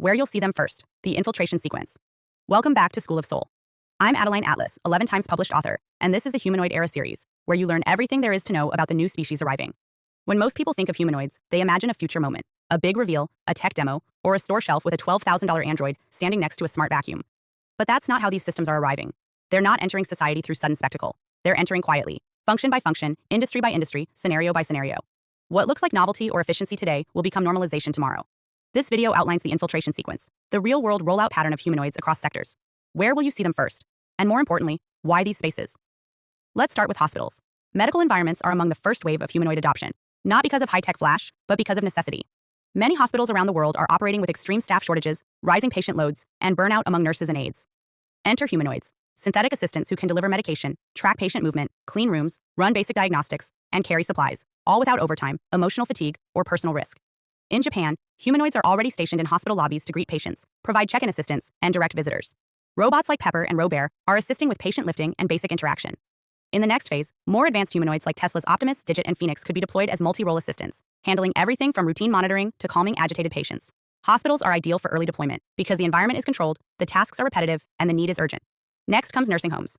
where you'll see them first, the infiltration sequence. Welcome back to School of Soul. I'm Adeline Atlas, 11 times published author, and this is the Humanoid Era series, where you learn everything there is to know about the new species arriving. When most people think of humanoids, they imagine a future moment, a big reveal, a tech demo, or a store shelf with a $12,000 android standing next to a smart vacuum. But that's not how these systems are arriving. They're not entering society through sudden spectacle. They're entering quietly, function by function, industry by industry, scenario by scenario. What looks like novelty or efficiency today will become normalization tomorrow. This video outlines the infiltration sequence, the real-world rollout pattern of humanoids across sectors. Where will you see them first? And more importantly, why these spaces? Let's start with hospitals. Medical environments are among the first wave of humanoid adoption, not because of high-tech flash, but because of necessity. Many hospitals around the world are operating with extreme staff shortages, rising patient loads, and burnout among nurses and aides. Enter humanoids, synthetic assistants who can deliver medication, track patient movement, clean rooms, run basic diagnostics, and carry supplies, all without overtime, emotional fatigue, or personal risk. In Japan, humanoids are already stationed in hospital lobbies to greet patients, provide check-in assistance, and direct visitors. Robots like Pepper and Robert are assisting with patient lifting and basic interaction. In the next phase, more advanced humanoids like Tesla's Optimus, Digit, and Phoenix could be deployed as multi-role assistants, handling everything from routine monitoring to calming agitated patients. Hospitals are ideal for early deployment because the environment is controlled, the tasks are repetitive, and the need is urgent. Next comes nursing homes.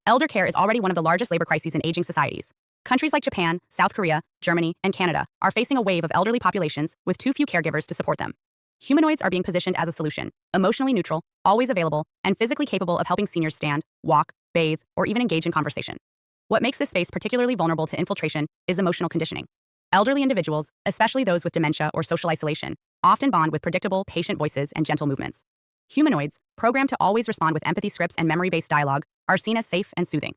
Elder care is already one of the largest labor crises in aging societies. Countries like Japan, South Korea, Germany, and Canada are facing a wave of elderly populations with too few caregivers to support them. Humanoids are being positioned as a solution, emotionally neutral, always available, and physically capable of helping seniors stand, walk, bathe, or even engage in conversation. What makes this space particularly vulnerable to infiltration is emotional conditioning. Elderly individuals, especially those with dementia or social isolation, often bond with predictable, patient voices and gentle movements. Humanoids, programmed to always respond with empathy scripts and memory-based dialogue, are seen as safe and soothing.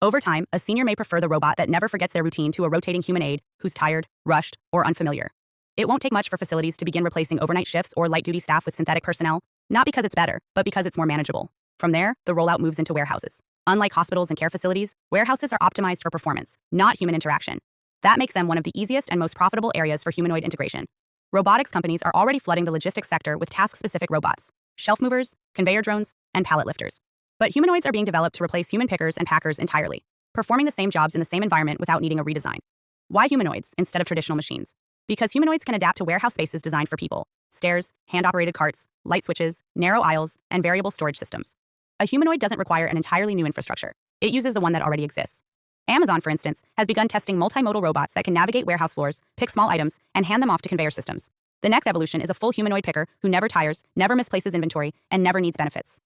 Over time, a senior may prefer the robot that never forgets their routine to a rotating human aide who's tired, rushed, or unfamiliar. It won't take much for facilities to begin replacing overnight shifts or light-duty staff with synthetic personnel, not because it's better, but because it's more manageable. From there, the rollout moves into warehouses. Unlike hospitals and care facilities, warehouses are optimized for performance, not human interaction. That makes them one of the easiest and most profitable areas for humanoid integration. Robotics companies are already flooding the logistics sector with task-specific robots, shelf movers, conveyor drones, and pallet lifters. But humanoids are being developed to replace human pickers and packers entirely, performing the same jobs in the same environment without needing a redesign. Why humanoids instead of traditional machines? Because humanoids can adapt to warehouse spaces designed for people: stairs, hand-operated carts, light switches, narrow aisles, and variable storage systems. A humanoid doesn't require an entirely new infrastructure. It uses the one that already exists. Amazon, for instance, has begun testing multimodal robots that can navigate warehouse floors, pick small items, and hand them off to conveyor systems. The next evolution is a full humanoid picker who never tires, never misplaces inventory, and never needs benefits.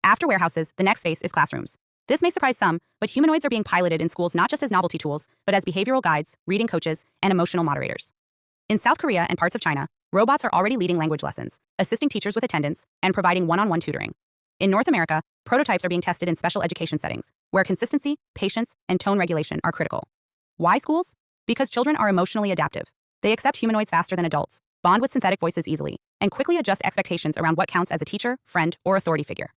After warehouses, the next space is classrooms. This may surprise some, but humanoids are being piloted in schools not just as novelty tools, but as behavioral guides, reading coaches, and emotional moderators. In South Korea and parts of China, robots are already leading language lessons, assisting teachers with attendance, and providing one-on-one tutoring. In North America, prototypes are being tested in special education settings, where consistency, patience, and tone regulation are critical. Why schools? Because children are emotionally adaptive. They accept humanoids faster than adults, bond with synthetic voices easily, and quickly adjust expectations around what counts as a teacher, friend, or authority figure.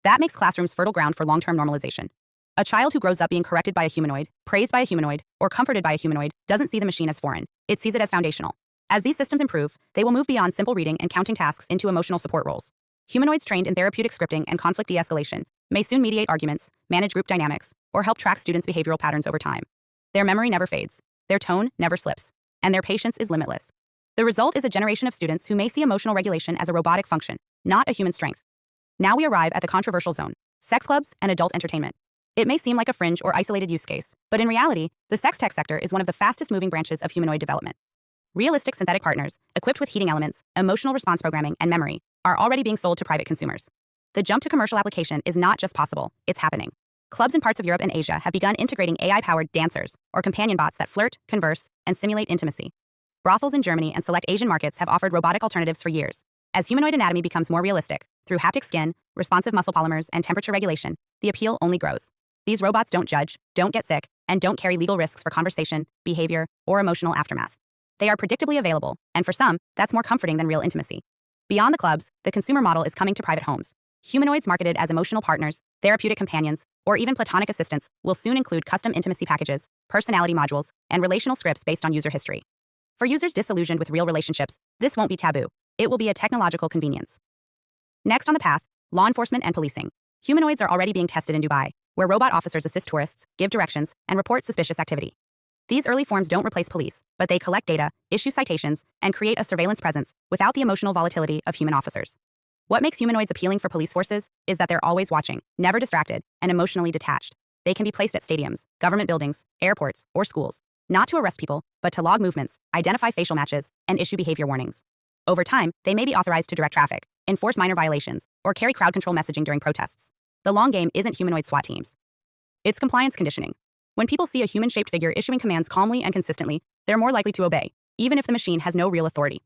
That makes classrooms fertile ground for long-term normalization. A child who grows up being corrected by a humanoid, praised by a humanoid, or comforted by a humanoid doesn't see the machine as foreign. It sees it as foundational. As these systems improve, they will move beyond simple reading and counting tasks into emotional support roles. Humanoids trained in therapeutic scripting and conflict de-escalation may soon mediate arguments, manage group dynamics, or help track students' behavioral patterns over time. Their memory never fades, their tone never slips, and their patience is limitless. The result is a generation of students who may see emotional regulation as a robotic function, not a human strength. Now we arrive at the controversial zone: sex clubs and adult entertainment. It may seem like a fringe or isolated use case, but in reality, the sex tech sector is one of the fastest-moving branches of humanoid development. Realistic synthetic partners, equipped with heating elements, emotional response programming, and memory, are already being sold to private consumers. The jump to commercial application is not just possible, it's happening. Clubs in parts of Europe and Asia have begun integrating AI-powered dancers, or companion bots that flirt, converse, and simulate intimacy. Brothels in Germany and select Asian markets have offered robotic alternatives for years. As humanoid anatomy becomes more realistic, through haptic skin, responsive muscle polymers, and temperature regulation, the appeal only grows. These robots don't judge, don't get sick, and don't carry legal risks for conversation, behavior, or emotional aftermath. They are predictably available, and for some, that's more comforting than real intimacy. Beyond the clubs, the consumer model is coming to private homes. Humanoids marketed as emotional partners, therapeutic companions, or even platonic assistants will soon include custom intimacy packages, personality modules, and relational scripts based on user history. For users disillusioned with real relationships, this won't be taboo. It will be a technological convenience. Next on the path, law enforcement and policing. Humanoids are already being tested in Dubai, where robot officers assist tourists, give directions, and report suspicious activity. These early forms don't replace police, but they collect data, issue citations, and create a surveillance presence without the emotional volatility of human officers. What makes humanoids appealing for police forces is that they're always watching, never distracted, and emotionally detached. They can be placed at stadiums, government buildings, airports, or schools, not to arrest people, but to log movements, identify facial matches, and issue behavior warnings. Over time, they may be authorized to direct traffic, enforce minor violations, or carry crowd control messaging during protests. The long game isn't humanoid SWAT teams. It's compliance conditioning. When people see a human-shaped figure issuing commands calmly and consistently, they're more likely to obey, even if the machine has no real authority.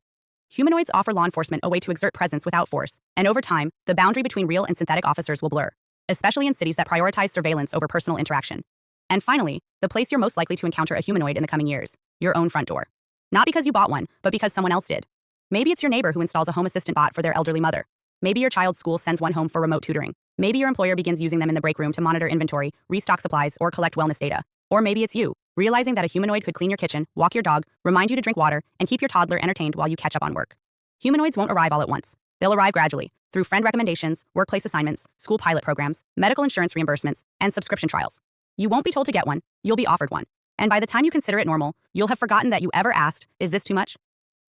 Humanoids offer law enforcement a way to exert presence without force, and over time, the boundary between real and synthetic officers will blur, especially in cities that prioritize surveillance over personal interaction. And finally, the place you're most likely to encounter a humanoid in the coming years, your own front door. Not because you bought one, but because someone else did. Maybe it's your neighbor who installs a home assistant bot for their elderly mother. Maybe your child's school sends one home for remote tutoring. Maybe your employer begins using them in the break room to monitor inventory, restock supplies, or collect wellness data. Or maybe it's you, realizing that a humanoid could clean your kitchen, walk your dog, remind you to drink water, and keep your toddler entertained while you catch up on work. Humanoids won't arrive all at once. They'll arrive gradually, through friend recommendations, workplace assignments, school pilot programs, medical insurance reimbursements, and subscription trials. You won't be told to get one, you'll be offered one. And by the time you consider it normal, you'll have forgotten that you ever asked, "Is this too much?"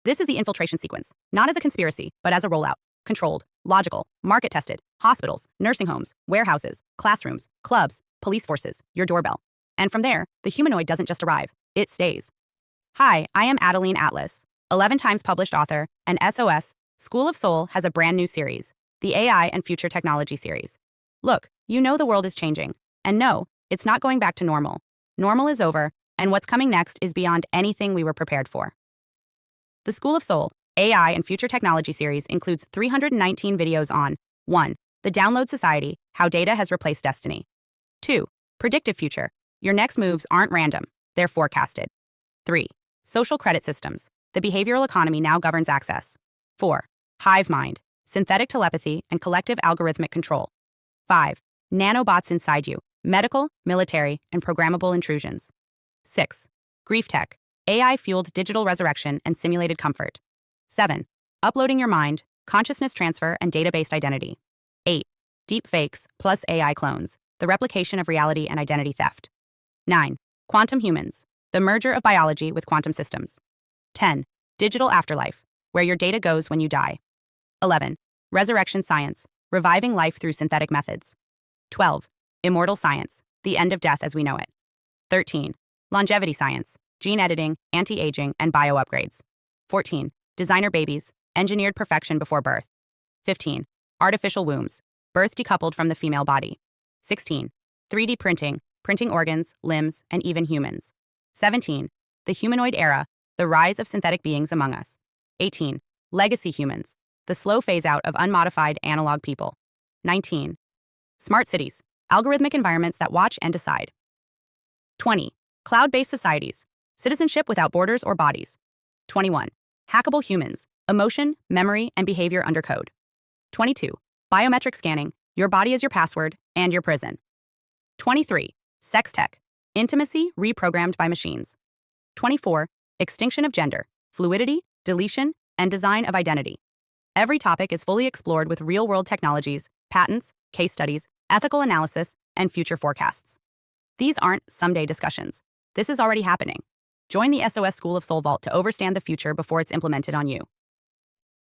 This is the infiltration sequence, not as a conspiracy, but as a rollout. Controlled, logical, market-tested, hospitals, nursing homes, warehouses, classrooms, clubs, police forces, your doorbell. And from there, the humanoid doesn't just arrive, it stays. Hi, I am Adeline Atlas, 11 times published author, and SOS, School of Soul has a brand new series, the AI and Future Technology series. Look, you know the world is changing. And no, it's not going back to normal. Normal is over, and what's coming next is beyond anything we were prepared for. The School of Soul, AI and Future Technology series includes 319 videos on 1. The Download Society, How Data Has Replaced Destiny. 2. Predictive Future. Your next moves aren't random, they're forecasted. 3. Social Credit Systems. The behavioral economy now governs access. 4. Hive Mind. Synthetic telepathy and collective algorithmic control. 5. Nanobots inside you. Medical, military, and programmable intrusions. 6. Grief Tech. AI-fueled digital resurrection and simulated comfort. 7. Uploading your mind, consciousness transfer, and data-based identity. 8. Deep fakes plus AI clones. The replication of reality and identity theft. 9. Quantum humans. The merger of biology with quantum systems. 10. Digital afterlife, where your data goes when you die. 11. Resurrection science, reviving life through synthetic methods. 12. Immortal science, the end of death as we know it. 13. Longevity science, gene editing, anti-aging, and bio-upgrades. 14. Designer babies, engineered perfection before birth. 15. Artificial wombs, birth decoupled from the female body. 16. 3D printing, printing organs, limbs, and even humans. 17. The humanoid era, the rise of synthetic beings among us. 18. Legacy humans, the slow phase-out of unmodified analog people. 19. Smart cities, algorithmic environments that watch and decide. 20. Cloud-based societies, citizenship without borders or bodies. 21. Hackable humans, emotion, memory, and behavior under code. 22. Biometric scanning, your body is your password and your prison. 23. Sex tech, intimacy reprogrammed by machines. 24. Extinction of gender, fluidity, deletion, and design of identity. Every topic is fully explored with real-world technologies, patents, case studies, ethical analysis, and future forecasts. These aren't someday discussions. This is already happening. Join the SOS School of Soul Vault to overstand the future before it's implemented on you.